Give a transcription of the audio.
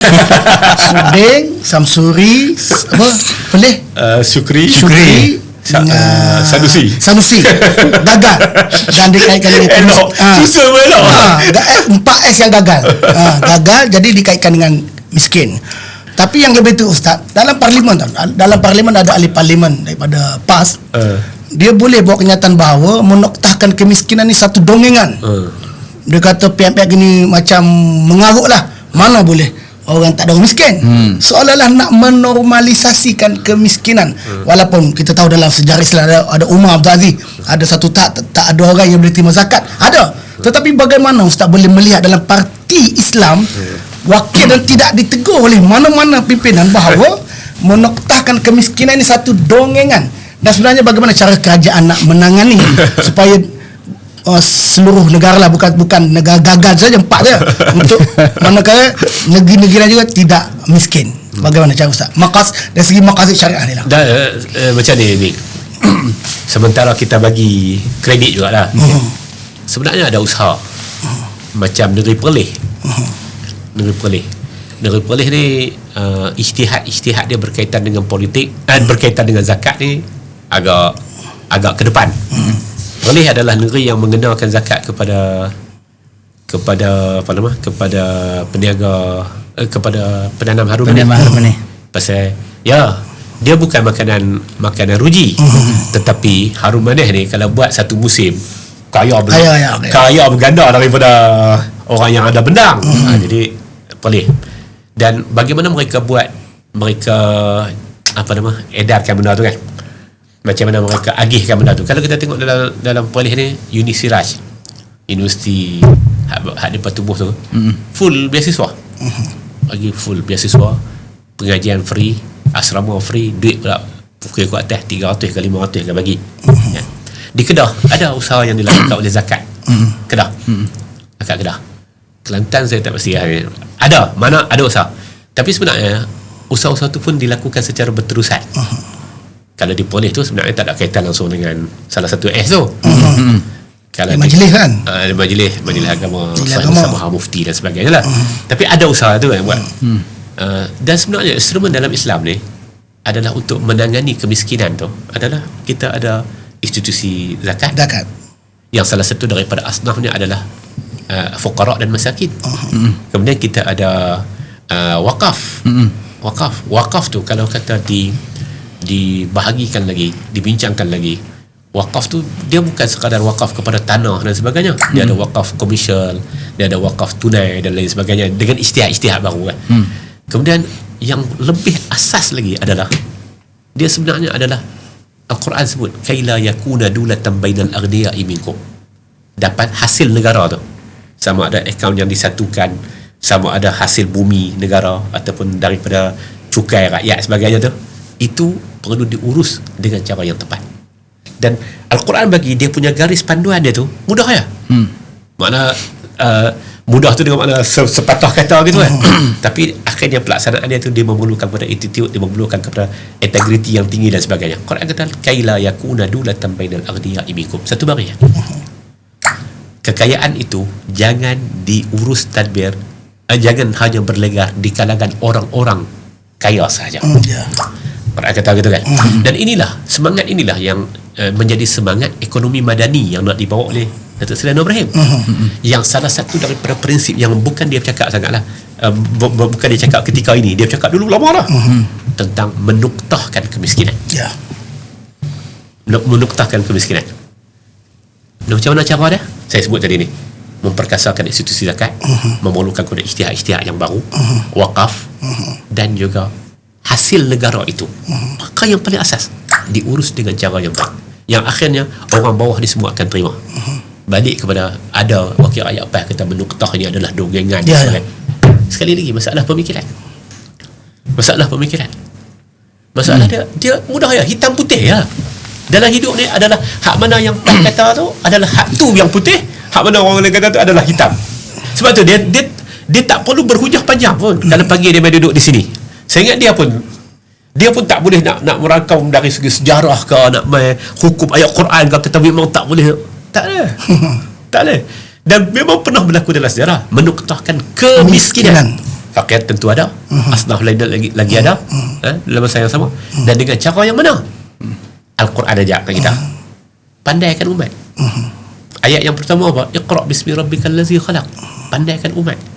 Suding, Samsuri, apa? Boleh? Syukri dengan Sanusi gagal dan dikaitkan dengan susah melok 4S yang gagal gagal, jadi dikaitkan dengan miskin. Tapi yang lebih tu Ustaz, dalam parlimen ada ahli parlimen daripada PAS, dia boleh bawa kenyataan bahawa menoktahkan kemiskinan ni satu dongengan. Dia kata pihak-pihak gini macam mengarut lah, mana boleh orang tak ada orang miskin. Seolah-olah nak menormalisasikan kemiskinan. Walaupun kita tahu dalam sejarah Islam ada Umar Abdul Aziz, ada satu tak ada orang yang boleh terima zakat, ada. Tetapi bagaimana Ustaz boleh melihat dalam parti Islam wakil dan tidak ditegur oleh mana-mana pimpinan bahawa menoktahkan kemiskinan ini satu dongengan? Dan sebenarnya bagaimana cara kerajaan nak menangani supaya seluruh negara lah, bukan negara gagal saja 4 dia, untuk manakala negeri-negeri juga tidak miskin. Bagaimana cara Ustaz? Dari segi maqasid syariah ni lah. Macam ni sementara kita bagi kredit jugalah. Sebenarnya ada usaha macam Negeri Perlis. Negeri Perlis ni ijtihad dia berkaitan dengan politik dan berkaitan dengan zakat ni agak ke depan. Perlis adalah negeri yang mengenalkan zakat kepada peniaga, kepada penanam harum ni. Pasal dia bukan makanan ruji, tetapi harum manis ni kalau buat satu musim kaya berganda daripada orang yang ada bendang. Jadi Perlis. Dan bagaimana mereka edarkan benda tu kan, macam mana mereka agihkan benda tu. Kalau kita tengok dalam Perlis ni, Uni Siraj, universiti hak depan tubuh tu, full beasiswa. Bagi full beasiswa, pengajian free, asrama free, duit pula pukul ke atas 300 ke 500 ke bagi. Di Kedah ada usaha yang dilakukan oleh zakat. Kedah. Zakat Kedah. Kelantan saya tak pasti ada usaha. Tapi sebenarnya usaha-usaha tu pun dilakukan secara berterusan. Kalau di Perlis tu sebenarnya tak ada kaitan langsung dengan salah satu S tu. Kalau majlis kan? Majlis agama sama mufti dan sebagainya lah. Tapi ada usaha tu yang buat. Dan sebenarnya instrumen dalam Islam ni adalah untuk menangani kemiskinan tu adalah kita ada institusi zakat. Yang salah satu daripada asnafnya adalah fuqara dan masakin. Kemudian kita ada wakaf. Wakaf tu kalau kata dibahagikan lagi, dibincangkan lagi, wakaf tu dia bukan sekadar wakaf kepada tanah dan sebagainya. Dia ada wakaf komersial, dia ada wakaf tunai dan lain sebagainya dengan ijtihad baru kan. Kemudian yang lebih asas lagi adalah dia sebenarnya adalah Al-Quran sebut kaila yakuna dulatan bainal aghniya'i minkum. Dapat hasil negara tu, sama ada akaun yang disatukan, sama ada hasil bumi negara ataupun daripada cukai rakyat sebagainya tu, itu perlu diurus dengan cara yang tepat. Dan Al-Quran bagi dia punya garis panduan dia tu mudah ya. Makna mudah tu dengan makna sepatah kata gitu kan. Tapi akhirnya pelaksanaan dia tu dia memerlukan kepada attitude, dia memerlukan kepada integriti yang tinggi dan sebagainya. Quran kata kaila yakuna dulatan bainal aghniya'i minkum. Satu baris. Kekayaan itu jangan diurus tadbir, jangan hanya berlegar di kalangan orang-orang kaya sahaja. Quran kata gitu kan. Dan semangat inilah yang menjadi semangat ekonomi madani yang nak dibawa oleh Datuk Seri Anwar Ibrahim. Yang salah satu daripada prinsip yang bukan dia cakap sangatlah, bukan dia cakap ketika ini, dia cakap dulu lama lah, tentang menuktahkan kemiskinan. Menuktahkan kemiskinan. Macam mana cara dia? Saya sebut tadi ni, memperkasakan institusi zakat, memerlukan kepada ijtihad yang baru, wakaf, dan juga hasil negara itu. Maka yang paling asas diurus dengan cara yang baik, yang akhirnya orang bawah ni semua akan terima. Balik kepada ada wakil rakyat PAS kata menuktah ni adalah dongengan. Sekali lagi masalah pemikiran. Masalah dia mudah ya, hitam putih ya. Dalam hidup ni adalah hak mana yang PAS kata tu adalah hak tu yang putih, hak mana orang lain kata tu adalah hitam. Sebab tu dia tak perlu berhujah panjang pun kalau panggil dia main duduk di sini. Saya ingat dia pun tak boleh nak merangkau dari segi sejarah ke, nak main hukum ayat Quran ke, kata memang tak boleh. Tak ada. Dan memang pernah berlaku dalam sejarah menuktahkan kemiskinan. Fakir tentu ada, asnaf lain lagi ada, dalam masa yang sama. Dan dengan cara yang mana? Al-Quran ajak ke kita. Pandaikan umat. Ayat yang pertama apa? Iqra bismi rabbikal ladzi khalaq. Pandaikan umat.